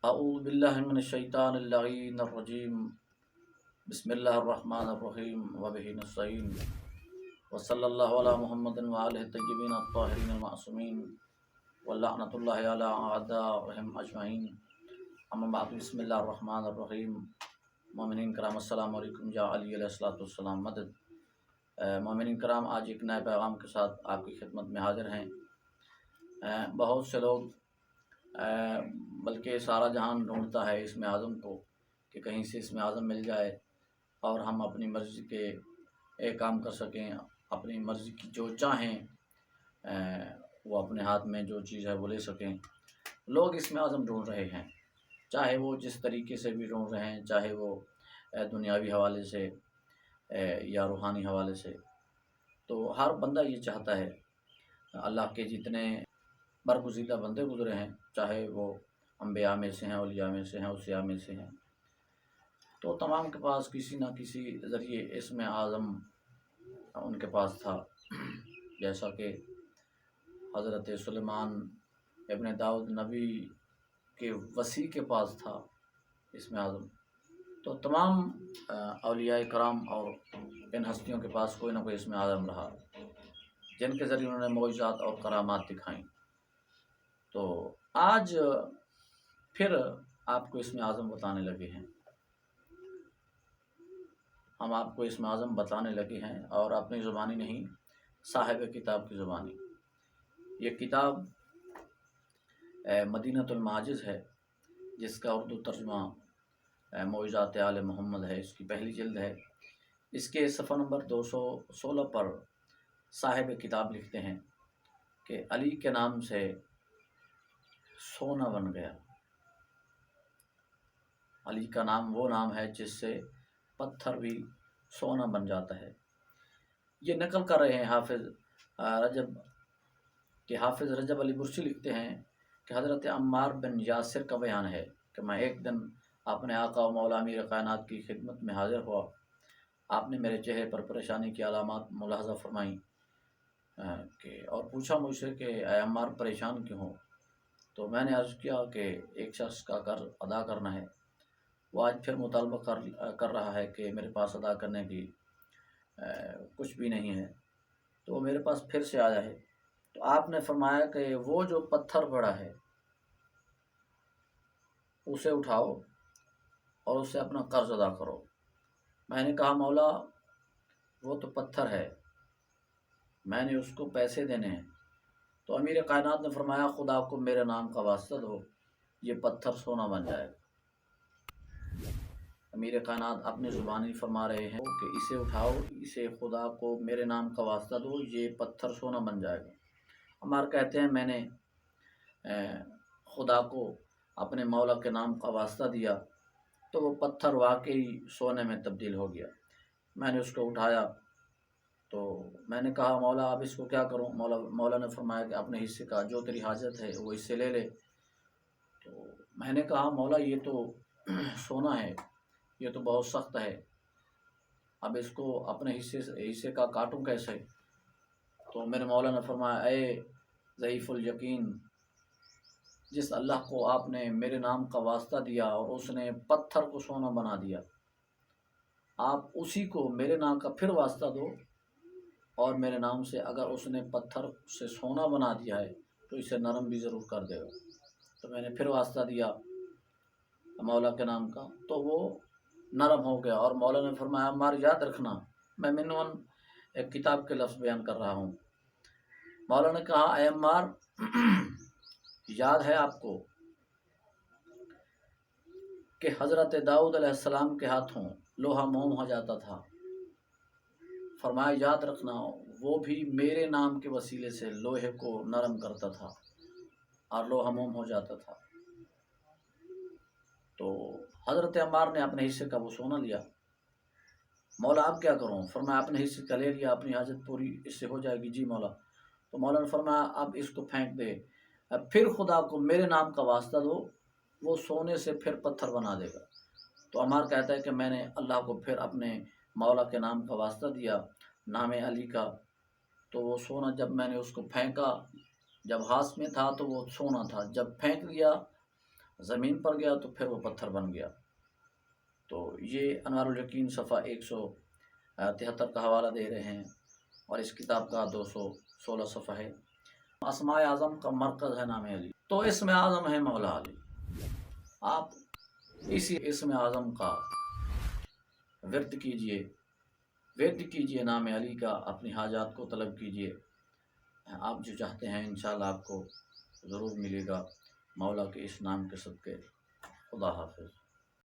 اعوذ باللہ من الشیطان اللعین الرجیم بسم اللہ الرحمن الرحیم وبہ نستعین وصلی اللہ علی محمد وآلہ الطیبین الطاہرین المعصومین ولعنۃ اللہ علی اعدائہم اجمعین اما بعد بسم اللہ الرحمن الرحیم۔ مومنین کرام السلام علیکم، یا علی علیہ السلام مدد۔ مومنین کرام، آج ایک نئے پیغام کے ساتھ آپ کی خدمت میں حاضر ہیں۔ بہت سے لوگ بلکہ سارا جہان ڈھونڈتا ہے اسم اعظم کو کہ کہیں سے اسم اعظم مل جائے اور ہم اپنی مرضی کے ایک کام کر سکیں، اپنی مرضی کی جو چاہیں وہ اپنے ہاتھ میں جو چیز ہے وہ لے سکیں۔ لوگ اسم اعظم ڈھونڈ رہے ہیں، چاہے وہ جس طریقے سے بھی ڈھونڈ رہے ہیں، چاہے وہ دنیاوی حوالے سے یا روحانی حوالے سے۔ تو ہر بندہ یہ چاہتا ہے، اللہ کے جتنے برگزیدہ بندے گزرے ہیں، چاہے وہ انبیاء میں سے ہیں، اولیاء میں سے ہیں، اوصیاء میں سے ہیں، تو تمام کے پاس کسی نہ کسی ذریعے اسم اعظم ان کے پاس تھا۔ جیسا کہ حضرت سلیمان ابن داؤد نبی کے وصی کے پاس تھا اسم اعظم، تو تمام اولیاء کرام اور ان ہستیوں کے پاس کوئی نہ کوئی اسم اعظم رہا، جن کے ذریعے انہوں نے معجزات اور کرامات دکھائیں۔ تو آج پھر آپ کو اسم اعظم بتانے لگے ہیں، ہم آپ کو اسم اعظم بتانے لگے ہیں، اور اپنی زبانی نہیں، صاحب کتاب کی زبانی۔ یہ کتاب مدینۃ المعاجز ہے، جس کا اردو ترجمہ معجزات آل محمد ہے، اس کی پہلی جلد ہے۔ اس کے صفحہ نمبر 216 پر صاحب کتاب لکھتے ہیں کہ علی کے نام سے سونا بن گیا۔ علی کا نام وہ نام ہے جس سے پتھر بھی سونا بن جاتا ہے۔ یہ نقل کر رہے ہیں حافظ رجب علی برسی لکھتے ہیں کہ حضرت عمار بن یاسر کا بیان ہے کہ میں ایک دن اپنے آقا و مولا امیر کائنات کی خدمت میں حاضر ہوا۔ آپ نے میرے چہرے پر پریشانی کی علامات ملاحظہ فرمائیں اور پوچھا مجھ سے کہ اے عمار، پریشان کیوں ہو؟ تو میں نے عرض کیا کہ ایک شخص کا قرض ادا کرنا ہے، وہ آج پھر مطالبہ کر رہا ہے کہ میرے پاس ادا کرنے کی کچھ بھی نہیں ہے، تو وہ میرے پاس پھر سے آ جائے۔ تو آپ نے فرمایا کہ وہ جو پتھر پڑا ہے اسے اٹھاؤ اور اسے اپنا قرض ادا کرو۔ میں نے کہا مولا، وہ تو پتھر ہے، میں نے اس کو پیسے دینے ہیں۔ تو امیر کائنات نے فرمایا خدا کو میرے نام کا واسطہ دو، یہ پتھر سونا بن جائے گا۔ امیر کائنات اپنی زبانی فرما رہے ہیں کہ اسے اٹھاؤ، اسے خدا کو میرے نام کا واسطہ دو، یہ پتھر سونا بن جائے گا۔ عمار کہتے ہیں میں نے خدا کو اپنے مولا کے نام کا واسطہ دیا تو وہ پتھر واقعی سونے میں تبدیل ہو گیا۔ میں نے اس کو اٹھایا تو میں نے کہا مولا اب اس کو کیا کروں؟ مولا نے فرمایا کہ اپنے حصے کا جو تیری حاجت ہے وہ اس سے لے لے۔ تو میں نے کہا مولا یہ تو سونا ہے، یہ تو بہت سخت ہے، اب اس کو اپنے حصے کا کاٹوں کیسے؟ تو میرے مولا نے فرمایا اے ضعیف الیقین، جس اللہ کو آپ نے میرے نام کا واسطہ دیا اور اس نے پتھر کو سونا بنا دیا، آپ اسی کو میرے نام کا پھر واسطہ دو، اور میرے نام سے اگر اس نے پتھر سے سونا بنا دیا ہے تو اسے نرم بھی ضرور کر دے گا۔ تو میں نے پھر واسطہ دیا مولا کے نام کا تو وہ نرم ہو گیا، اور مولا نے فرمایا عمار یاد رکھنا، میں منون ایک کتاب کے لفظ بیان کر رہا ہوں۔ مولا نے کہا اے عمار، یاد ہے آپ کو کہ حضرت داؤد علیہ السلام کے ہاتھوں لوہا موم ہو جاتا تھا؟ فرمایا یاد رکھنا، وہ بھی میرے نام کے وسیلے سے لوہے کو نرم کرتا تھا اور لوہا موم ہو جاتا تھا۔ تو حضرت عمار نے اپنے حصے کا وہ سونا لیا۔ مولا اب کیا کروں؟ فرمایا اپنے حصے کا لے لیا، اپنی حاجت پوری اس سے ہو جائے گی۔ جی مولا۔ تو مولا نے فرمایا اب اس کو پھینک دے، پھر خدا کو میرے نام کا واسطہ دو، وہ سونے سے پھر پتھر بنا دے گا۔ تو عمار کہتا ہے کہ میں نے اللہ کو پھر اپنے مولا کے نام کا واسطہ دیا، نام علی کا، تو وہ سونا جب میں نے اس کو پھینکا، جب ہاتھ میں تھا تو وہ سونا تھا، جب پھینک دیا زمین پر گیا تو پھر وہ پتھر بن گیا۔ تو یہ انوار الیقین صفحہ 173 کا حوالہ دے رہے ہیں، اور اس کتاب کا 216 صفحہ ہے۔ اسماء اعظم کا مرکز ہے نام علی، تو اسم اعظم ہے مولا علی۔ آپ اسی اسم اعظم کا ورد کیجئے نام علی کا، اپنی حاجات کو طلب کیجئے، آپ جو چاہتے ہیں انشاءاللہ آپ کو ضرور ملے گا مولا کے اس نام کے صدقے۔ خدا حافظ۔